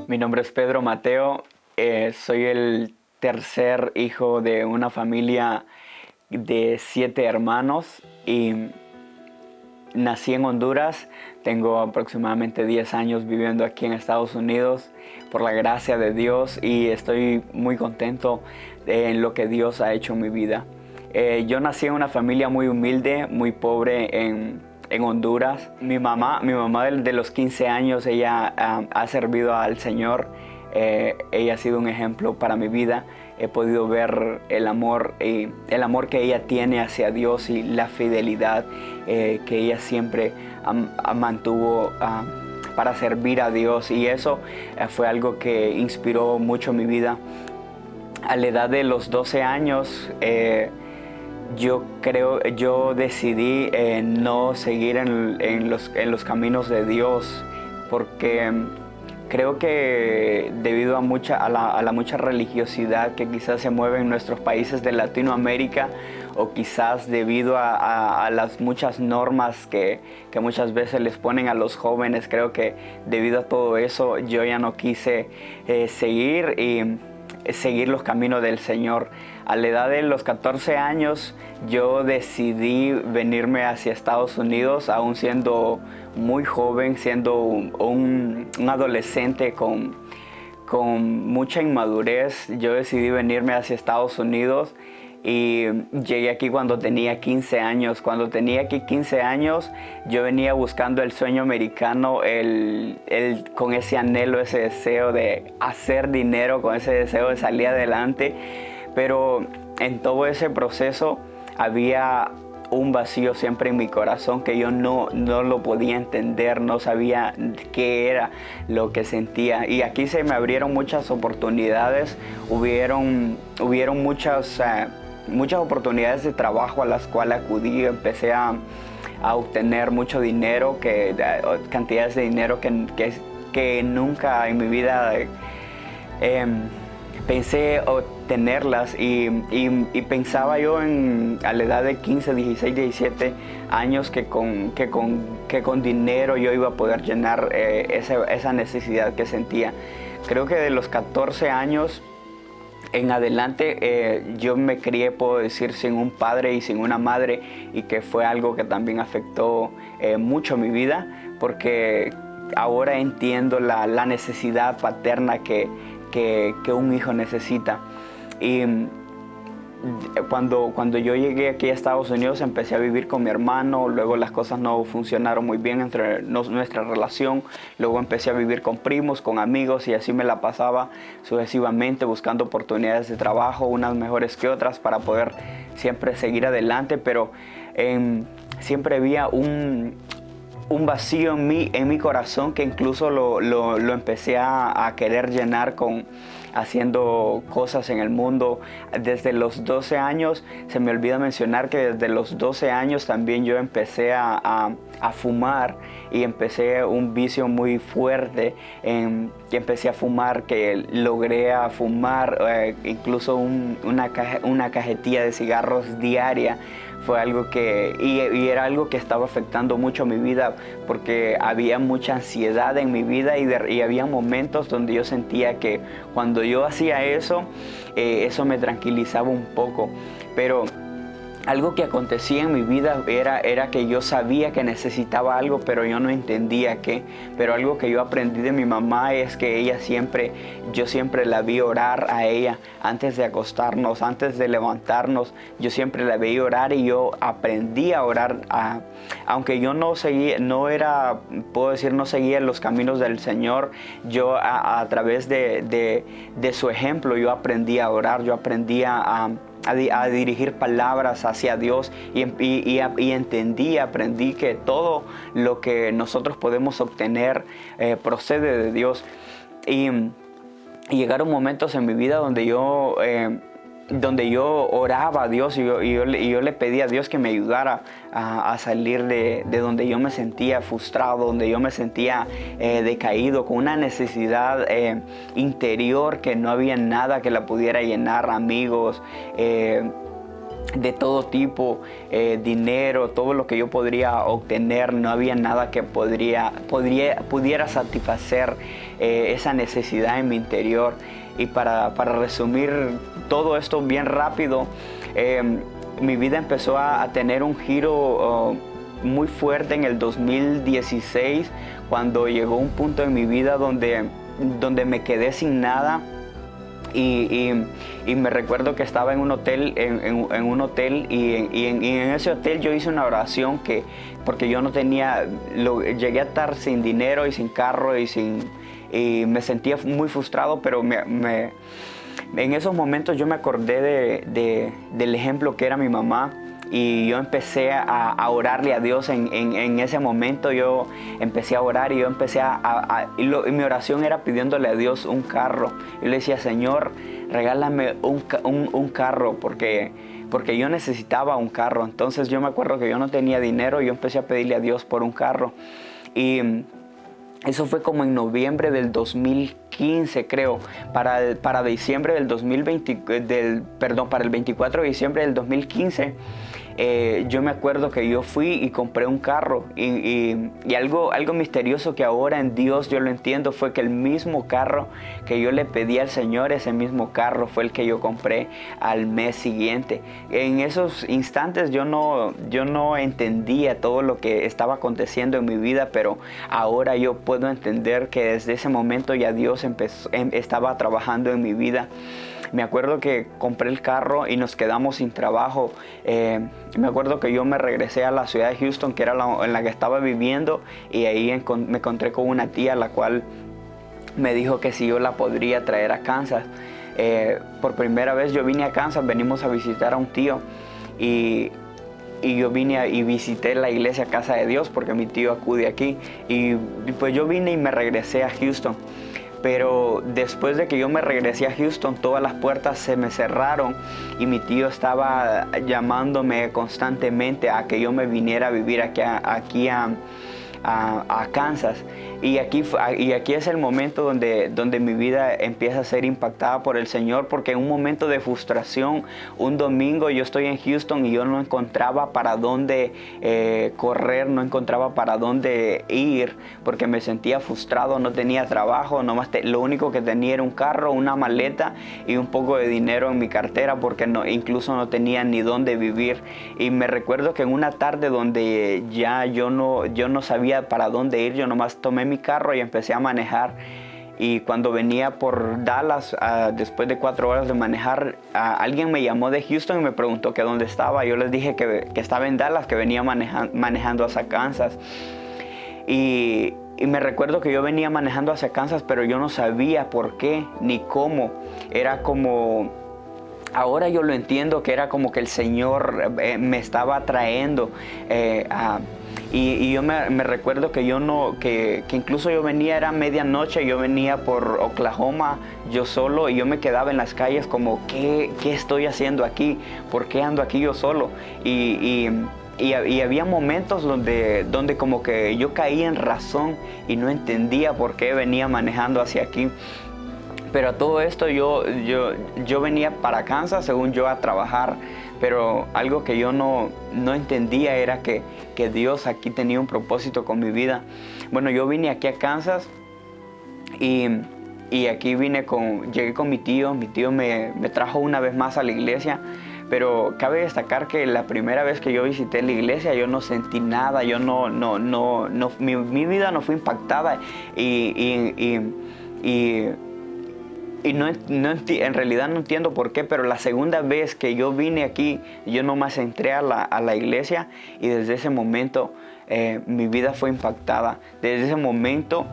Mi nombre es Pedro Mateo, soy el tercer hijo de una familia de 7 hermanos y nací en Honduras. Tengo aproximadamente 10 años viviendo aquí en Estados Unidos por la gracia de Dios y estoy muy contento en lo que Dios ha hecho en mi vida. Yo nací en una familia muy humilde, muy pobre en Honduras. Mi mamá de los 15 años, ella ha servido al Señor. Ella ha sido un ejemplo para mi vida. He podido ver el amor que ella tiene hacia Dios y la fidelidad que ella siempre mantuvo para servir a Dios, y eso fue algo que inspiró mucho mi vida. A la edad de los 12 años, yo decidí no seguir en los caminos de Dios, porque creo que debido a la mucha religiosidad que quizás se mueve en nuestros países de Latinoamérica, o quizás debido a las muchas normas que muchas veces les ponen a los jóvenes, creo que debido a todo eso yo ya no quise seguir los caminos del Señor. A la edad de los 14 años yo decidí venirme hacia Estados Unidos, aún siendo muy joven, siendo un adolescente con mucha inmadurez. Yo decidí venirme hacia Estados Unidos y llegué aquí cuando tenía 15 años. Cuando tenía aquí 15 años, yo venía buscando el sueño americano, con ese anhelo, ese deseo de hacer dinero, con ese deseo de salir adelante. Pero en todo ese proceso había un vacío siempre en mi corazón que yo no lo podía entender, no sabía qué era lo que sentía. Y aquí se me abrieron muchas oportunidades, hubieron muchas oportunidades de trabajo a las cuales acudí. Empecé a obtener mucho dinero, cantidades de dinero que nunca en mi vida pensé obtenerlas, y pensaba yo a la edad de 15, 16, 17 años que con dinero yo iba a poder llenar esa necesidad que sentía. Creo que de los 14 años en adelante yo me crié, puedo decir, sin un padre y sin una madre, y que fue algo que también afectó mucho mi vida, porque ahora entiendo la necesidad paterna que un hijo necesita. Y cuando yo llegué aquí a Estados Unidos, empecé a vivir con mi hermano. Luego las cosas no funcionaron muy bien entre nuestra relación. Luego empecé a vivir con primos, con amigos, y así me la pasaba sucesivamente buscando oportunidades de trabajo, unas mejores que otras, para poder siempre seguir adelante. Pero siempre había un vacío en mi corazón, que incluso lo empecé a querer llenar haciendo cosas en el mundo. Desde los 12 años, se me olvida mencionar que desde los 12 años también yo empecé a fumar, y empecé un vicio muy fuerte. Y empecé a fumar, que logré a fumar incluso una cajetilla de cigarros diaria. Fue algo y era algo que estaba afectando mucho mi vida, porque había mucha ansiedad en mi vida, y había momentos donde yo sentía que cuando yo hacía eso, eso me tranquilizaba un poco. Pero algo que acontecía en mi vida era que yo sabía que necesitaba algo, pero yo no entendía qué. Pero algo que yo aprendí de mi mamá es que yo siempre la vi orar a ella antes de acostarnos, antes de levantarnos. Yo siempre la veía orar, y yo aprendí a orar. Aunque yo no seguía los caminos del Señor, yo a través de su ejemplo, yo aprendí a orar, yo aprendí a dirigir palabras hacia Dios, y aprendí que todo lo que nosotros podemos obtener procede de Dios. Y llegaron momentos en mi vida donde yo oraba a Dios, y yo le pedía a Dios que me ayudara a salir de donde yo me sentía frustrado, donde yo me sentía decaído, con una necesidad interior que no había nada que la pudiera llenar. Amigos, de todo tipo, dinero, todo lo que yo podría obtener, no había nada que pudiera satisfacer esa necesidad en mi interior. Y para resumir todo esto bien rápido, mi vida empezó a tener un giro muy fuerte en el 2016, cuando llegó un punto en mi vida donde me quedé sin nada. Y me recuerdo que estaba en un hotel, en un hotel y en ese hotel yo hice una oración porque yo no tenía, llegué a estar sin dinero y sin carro y me sentía muy frustrado, pero en esos momentos yo me acordé del ejemplo que era mi mamá. Y yo empecé a orarle a Dios en ese momento. Yo empecé a orar y yo empecé y mi oración era pidiéndole a Dios un carro. Yo le decía, Señor, regálame un carro porque yo necesitaba un carro. Entonces yo me acuerdo que yo no tenía dinero y yo empecé a pedirle a Dios por un carro. Y eso fue como en noviembre del 2015, creo. Para diciembre del 2020, para el 24 de diciembre del 2015, yo me acuerdo que yo fui y compré un carro. Y algo misterioso que ahora en Dios yo lo entiendo fue que el mismo carro que yo le pedí al Señor, ese mismo carro fue el que yo compré al mes siguiente. En esos instantes yo no entendía todo lo que estaba aconteciendo en mi vida, pero ahora yo puedo entender que desde ese momento ya Dios estaba trabajando en mi vida. Me acuerdo que compré el carro y nos quedamos sin trabajo. Me acuerdo que yo me regresé a la ciudad de Houston, que era en la que estaba viviendo, y ahí me encontré con una tía, la cual me dijo que si yo la podría traer a Kansas. Por primera vez yo vine a Kansas, venimos a visitar a un tío, y yo vine y visité la iglesia Casa de Dios porque mi tío acude aquí. Y pues yo vine y me regresé a Houston. Pero después de que yo me regresé a Houston, todas las puertas se me cerraron y mi tío estaba llamándome constantemente a que yo me viniera a vivir aquí a Kansas. Y aquí es el momento donde mi vida empieza a ser impactada por el Señor, porque en un momento de frustración, un domingo yo estoy en Houston y yo no encontraba para dónde correr, no encontraba para dónde ir, porque me sentía frustrado, no tenía trabajo, lo único que tenía era un carro, una maleta y un poco de dinero en mi cartera, porque incluso no tenía ni dónde vivir. Y me recuerdo que en una tarde donde ya yo no sabía para dónde ir, yo nomás tomé mi carro y empecé a manejar. Y cuando venía por Dallas, después de 4 horas de manejar, alguien me llamó de Houston y me preguntó que dónde estaba. Yo les dije que estaba en Dallas, que venía manejando hacia Kansas. Y me recuerdo que yo venía manejando hacia Kansas, pero yo no sabía por qué ni cómo. Era como... Ahora yo lo entiendo, que era como que el Señor me estaba trayendo y yo me recuerdo que que incluso yo venía, era medianoche, yo venía por Oklahoma yo solo, y yo me quedaba en las calles como, ¿qué estoy haciendo aquí? ¿Por qué ando aquí yo solo? Y había momentos donde como que yo caía en razón y no entendía por qué venía manejando hacia aquí. Pero a todo esto yo venía para Kansas, según yo, a trabajar, pero algo que yo no entendía era que Dios aquí tenía un propósito con mi vida. Bueno, yo vine aquí a Kansas y aquí llegué con mi tío me trajo una vez más a la iglesia. Pero cabe destacar que la primera vez que yo visité la iglesia yo no sentí nada, mi vida no fue impactada y en realidad no entiendo por qué, pero la segunda vez que yo vine aquí, yo nomás entré a la iglesia y desde ese momento mi vida fue impactada. Desde ese momento,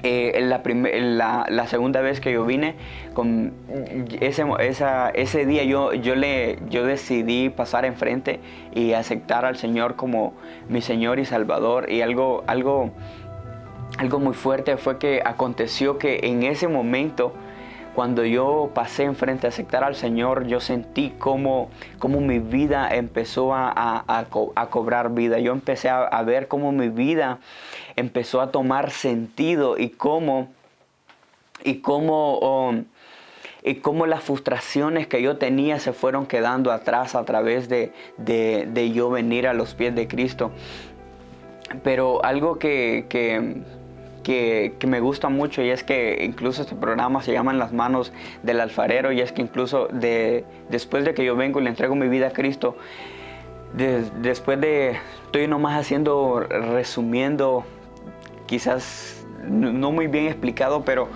la segunda vez que yo vine, ese día yo decidí pasar enfrente y aceptar al Señor como mi Señor y Salvador. Y algo muy fuerte fue que aconteció que en ese momento, cuando yo pasé enfrente a aceptar al Señor, yo sentí cómo mi vida empezó a cobrar vida. Yo empecé a ver cómo mi vida empezó a tomar sentido y cómo cómo las frustraciones que yo tenía se fueron quedando atrás a través de yo venir a los pies de Cristo. Pero algo que me gusta mucho, y es que incluso este programa se llama En las manos del alfarero, y es que incluso después de que yo vengo y le entrego mi vida a Cristo, estoy nomás resumiendo, quizás no muy bien explicado, pero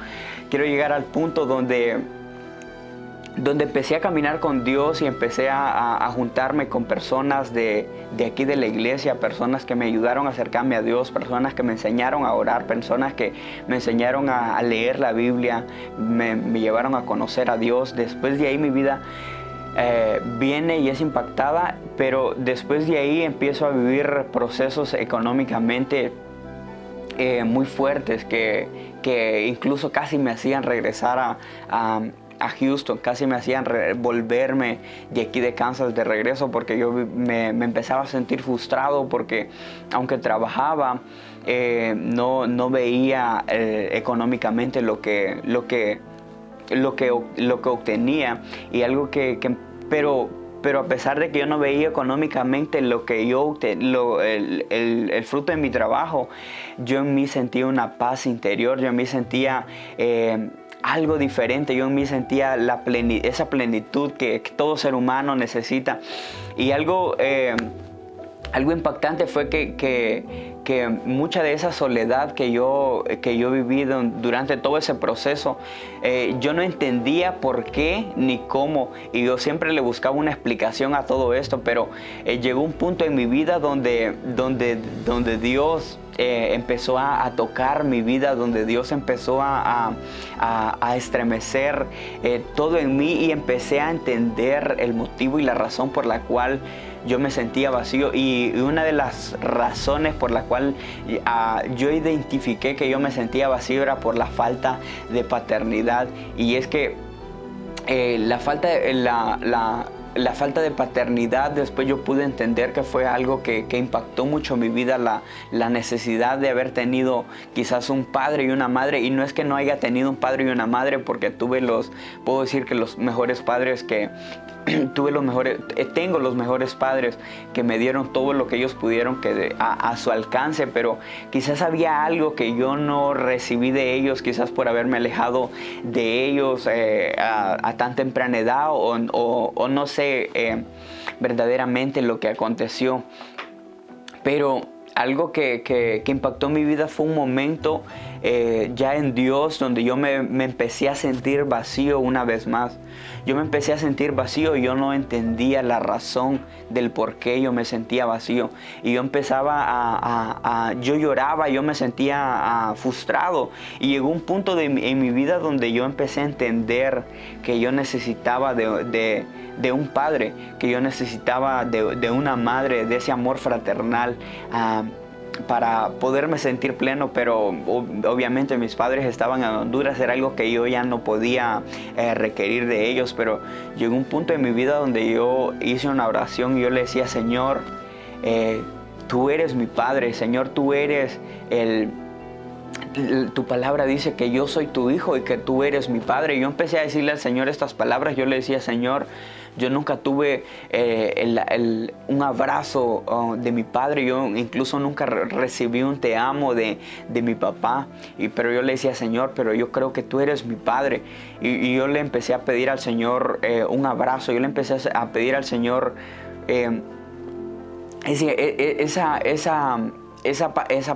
quiero llegar al punto donde empecé a caminar con Dios y empecé a juntarme con personas de aquí de la iglesia, personas que me ayudaron a acercarme a Dios, personas que me enseñaron a orar, personas que me enseñaron a leer la Biblia, me llevaron a conocer a Dios. Después de ahí mi vida viene y es impactada, pero después de ahí empiezo a vivir procesos económicamente muy fuertes que incluso casi me hacían regresar a Houston, casi me hacían volverme de aquí de Kansas de regreso, porque yo me empezaba a sentir frustrado, porque aunque trabajaba no veía económicamente lo que obtenía, y algo pero a pesar de que yo no veía económicamente lo que el fruto de mi trabajo, yo en mí sentía una paz interior, yo en mí sentía algo diferente, yo en mí sentía esa plenitud que todo ser humano necesita. Y algo impactante fue que mucha de esa soledad que yo viví durante todo ese proceso, yo no entendía por qué ni cómo, y yo siempre le buscaba una explicación a todo esto, pero llegó un punto en mi vida donde Dios empezó a tocar mi vida, donde Dios empezó a estremecer todo en mí, y empecé a entender el motivo y la razón por la cual yo me sentía vacío. Y una de las razones por la cual yo identifiqué que yo me sentía vacío era por la falta de paternidad. Y es que la falta de paternidad, después yo pude entender que fue algo que impactó mucho mi vida, la necesidad de haber tenido quizás un padre y una madre. Y no es que no haya tenido un padre y una madre, porque puedo decir que los mejores padres tengo los mejores padres que me dieron todo lo que ellos pudieron a su alcance, pero quizás había algo que yo no recibí de ellos, quizás por haberme alejado de ellos a tan temprana edad, o no sé verdaderamente lo que aconteció. Pero algo que impactó mi vida fue un momento ya en Dios, donde yo me empecé a sentir vacío una vez más. Yo me empecé a sentir vacío y yo no entendía la razón del por qué yo me sentía vacío. Y yo empezaba yo lloraba, yo me sentía frustrado. Y llegó un punto en mi vida donde yo empecé a entender que yo necesitaba de un padre, que yo necesitaba de una madre, de ese amor fraternal, para poderme sentir pleno. Pero obviamente mis padres estaban en Honduras, era algo que yo ya no podía requerir de ellos. Pero llegó un punto en mi vida donde yo hice una oración y yo le decía: Señor, tú eres mi padre, Señor, tú eres tu palabra dice que yo soy tu hijo y que tú eres mi padre. Y yo empecé a decirle al Señor estas palabras. Yo le decía: Señor, yo nunca tuve un abrazo de mi padre. Yo incluso nunca recibí un te amo de mi papá. Pero yo le decía: Señor, pero yo creo que tú eres mi padre. Y yo le empecé a pedir al Señor un abrazo. Yo le empecé a pedir al Señor esa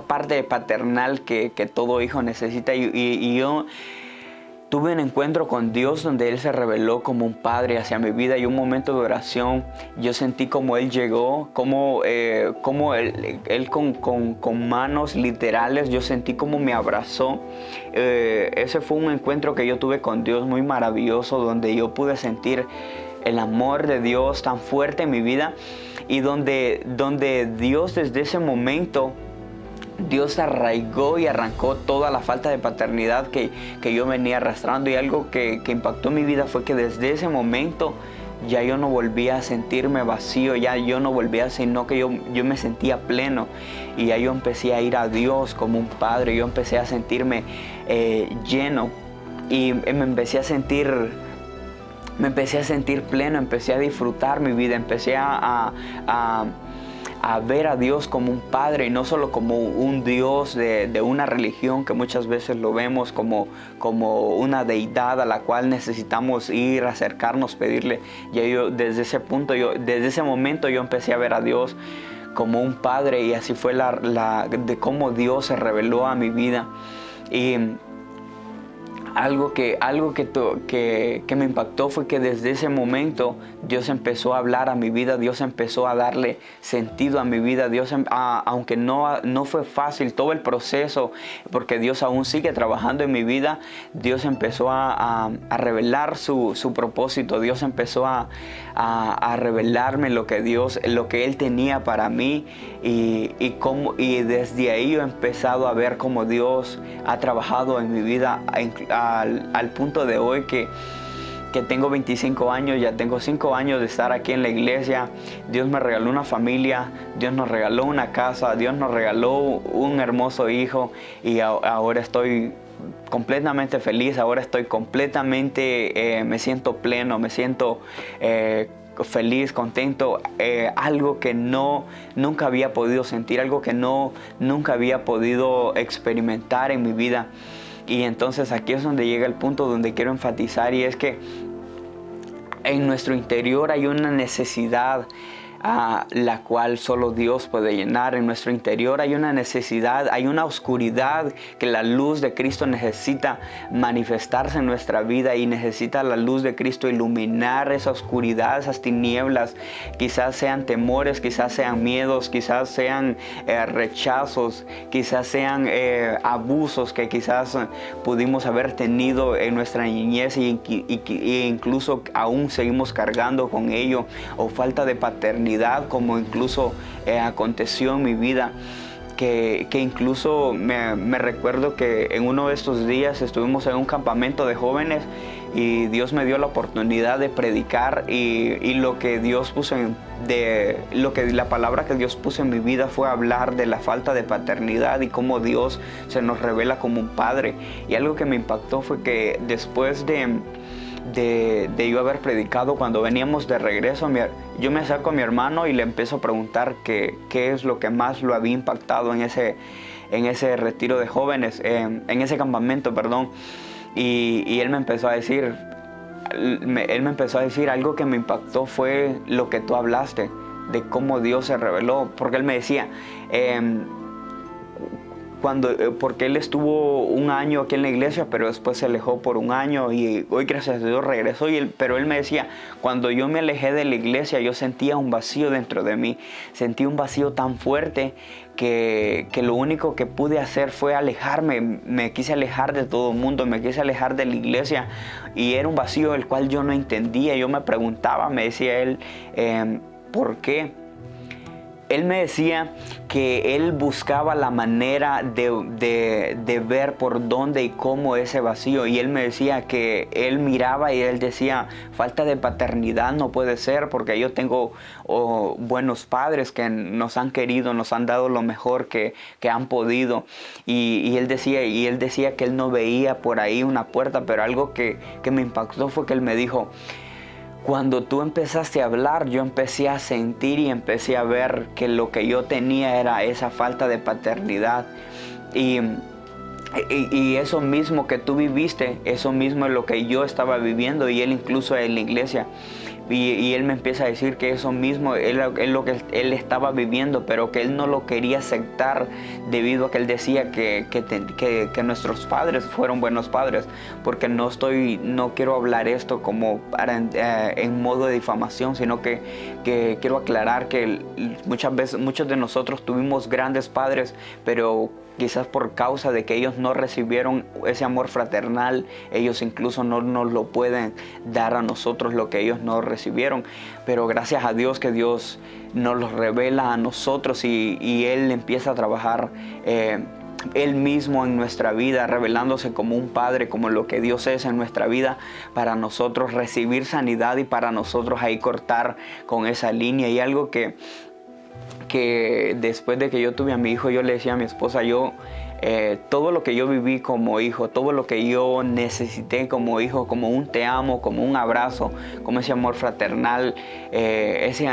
parte paternal que todo hijo necesita. Y yo tuve un encuentro con Dios donde Él se reveló como un padre hacia mi vida. Y un momento de oración, yo sentí como Él llegó, como Él con manos literales, yo sentí como me abrazó. Ese fue un encuentro que yo tuve con Dios muy maravilloso, donde yo pude sentir el amor de Dios tan fuerte en mi vida. Y donde Dios, desde ese momento, Dios arraigó y arrancó toda la falta de paternidad que yo venía arrastrando. Y algo que impactó mi vida fue que desde ese momento ya yo no volvía a sentirme vacío, ya yo no volvía, sino que yo me sentía pleno. Y ya yo empecé a ir a Dios como un padre, yo empecé a sentirme lleno, y me empecé a sentir me empecé a sentir pleno, empecé a disfrutar mi vida, empecé a ver a Dios como un Padre y no solo como un Dios de una religión que muchas veces lo vemos como una deidad a la cual necesitamos ir, acercarnos, pedirle. Y yo desde ese momento yo empecé a ver a Dios como un Padre, y así fue de cómo Dios se reveló a mi vida. Y algo que me impactó fue que desde ese momento Dios empezó a hablar a mi vida, Dios empezó a darle sentido a mi vida. Aunque no fue fácil todo el proceso, porque Dios aún sigue trabajando en mi vida, Dios empezó a revelar su propósito. Dios empezó a revelarme lo que Él tenía para mí, y desde ahí yo he empezado a ver cómo Dios ha trabajado en mi vida al punto de hoy que tengo 25 años, ya tengo 5 años de estar aquí en la iglesia. Dios me regaló una familia, Dios nos regaló una casa, Dios nos regaló un hermoso hijo, y ahora estoy completamente feliz, ahora estoy completamente, me siento pleno, me siento feliz, contento, algo que nunca había podido sentir, algo que nunca había podido experimentar en mi vida. Y entonces aquí es donde llega el punto donde quiero enfatizar, y es que en nuestro interior hay una necesidad la cual solo Dios puede llenar. En nuestro interior hay una necesidad, hay una oscuridad que la luz de Cristo necesita manifestarse en nuestra vida, y necesita la luz de Cristo iluminar esa oscuridad, esas tinieblas. Quizás sean temores, quizás sean miedos, quizás sean rechazos, quizás sean abusos que quizás pudimos haber tenido en nuestra niñez e incluso aún seguimos cargando con ello, o falta de paternidad, como incluso aconteció en mi vida, que incluso me recuerdo que en uno de estos días estuvimos en un campamento de jóvenes, y Dios me dio la oportunidad de predicar, y lo que Dios puso la palabra que Dios puso en mi vida fue hablar de la falta de paternidad y cómo Dios se nos revela como un padre. Y algo que me impactó fue que después de yo haber predicado, cuando veníamos de regreso, yo me acerco a mi hermano y le empiezo a preguntar qué es lo que más lo había impactado en ese retiro de jóvenes, en ese campamento, perdón. Y él me empezó a decir, algo que me impactó fue lo que tú hablaste, de cómo Dios se reveló, porque él me decía, porque él estuvo un año aquí en la iglesia, pero después se alejó por un año, y hoy gracias a Dios regresó. Pero él me decía, cuando yo me alejé de la iglesia, yo sentía un vacío dentro de mí, sentí un vacío tan fuerte que lo único que pude hacer fue alejarme. Me quise alejar de todo el mundo, me quise alejar de la iglesia, y era un vacío el cual yo no entendía. Yo me preguntaba, me decía él, ¿por qué? Él me decía que él buscaba la manera de ver por dónde y cómo ese vacío. Y él me decía que él miraba y él decía, falta de paternidad no puede ser, porque yo tengo buenos padres que nos han querido, nos han dado lo mejor que han podido. Y él decía que él no veía por ahí una puerta, pero algo que me impactó fue que él me dijo, cuando tú empezaste a hablar, yo empecé a sentir y empecé a ver que lo que yo tenía era esa falta de paternidad. Y eso mismo que tú viviste, eso mismo es lo que yo estaba viviendo, y él incluso en la iglesia. Y él me empieza a decir que eso mismo es lo que él estaba viviendo, pero que él no lo quería aceptar, debido a que él decía que nuestros padres fueron buenos padres. Porque no quiero hablar esto como en modo de difamación, sino que quiero aclarar que muchos de nosotros tuvimos grandes padres, pero quizás por causa de que ellos no recibieron ese amor fraternal, ellos incluso no nos lo pueden dar a nosotros, lo que ellos no recibieron. Pero gracias a Dios que Dios nos lo revela a nosotros, y Él empieza a trabajar Él mismo en nuestra vida, revelándose como un padre, como lo que Dios es en nuestra vida, para nosotros recibir sanidad y para nosotros ahí cortar con esa línea. Y algo que después de que yo tuve a mi hijo, yo le decía a mi esposa, yo todo lo que yo viví como hijo, todo lo que yo necesité como hijo, como un te amo, como un abrazo, como ese amor fraternal, ese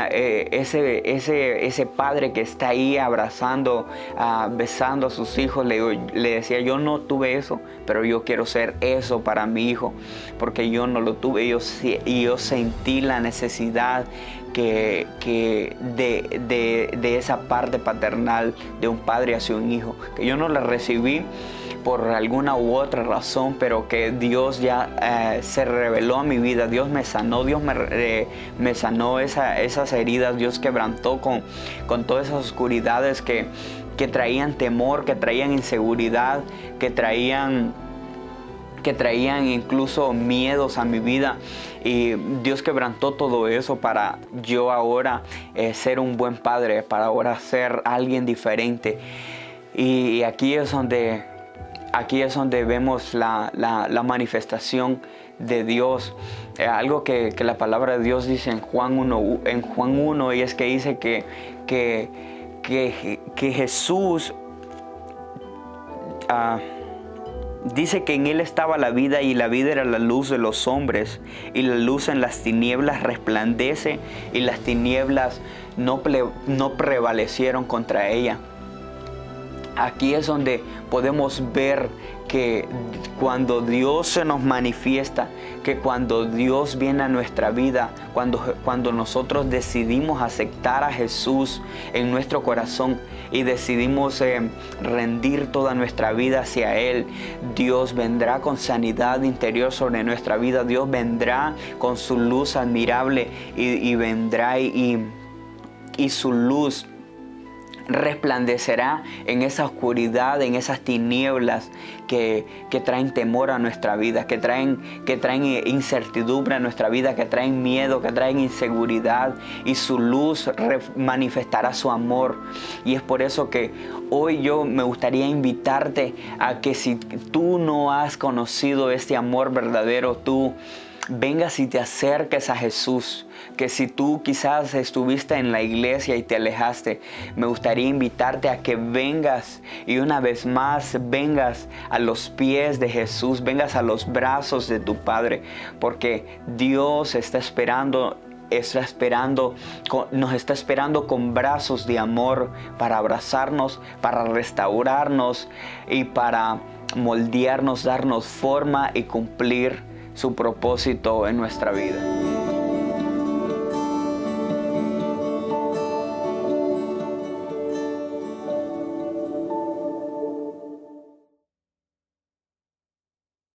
padre que está ahí abrazando, besando a sus hijos, le decía, yo no tuve eso, pero yo quiero ser eso para mi hijo, porque yo no lo tuve, y yo sentí la necesidad de esa parte paternal de un padre hacia un hijo, que yo no la recibí por alguna u otra razón, pero que Dios ya se reveló a mi vida. Dios me sanó, Dios me sanó esas heridas, Dios quebrantó con todas esas oscuridades que traían temor, que traían inseguridad, que traían incluso miedos a mi vida, y Dios quebrantó todo eso para yo ahora ser un buen padre, para ahora ser alguien diferente. Y aquí es donde vemos la manifestación de Dios. Algo que la palabra de Dios dice en Juan 1, y es que dice que Jesús dice que en Él estaba la vida, y la vida era la luz de los hombres, y la luz en las tinieblas resplandece, y las tinieblas no prevalecieron contra ella. Aquí es donde podemos ver que cuando Dios se nos manifiesta, que cuando Dios viene a nuestra vida, cuando nosotros decidimos aceptar a Jesús en nuestro corazón y decidimos rendir toda nuestra vida hacia Él, Dios vendrá con sanidad interior sobre nuestra vida. Dios vendrá con su luz admirable, y vendrá y su luz resplandecerá en esa oscuridad, en esas tinieblas que traen temor a nuestra vida, que traen incertidumbre a nuestra vida, que traen miedo, que traen inseguridad, y su luz manifestará su amor. Y es por eso que hoy yo me gustaría invitarte a que, si tú no has conocido este amor verdadero, tú vengas y te acerques a Jesús. Que si tú quizás estuviste en la iglesia y te alejaste, me gustaría invitarte a que vengas, y una vez más vengas a los pies de Jesús, vengas a los brazos de tu Padre, porque Dios nos está esperando con brazos de amor, para abrazarnos, para restaurarnos y para moldearnos, darnos forma y cumplir su propósito en nuestra vida.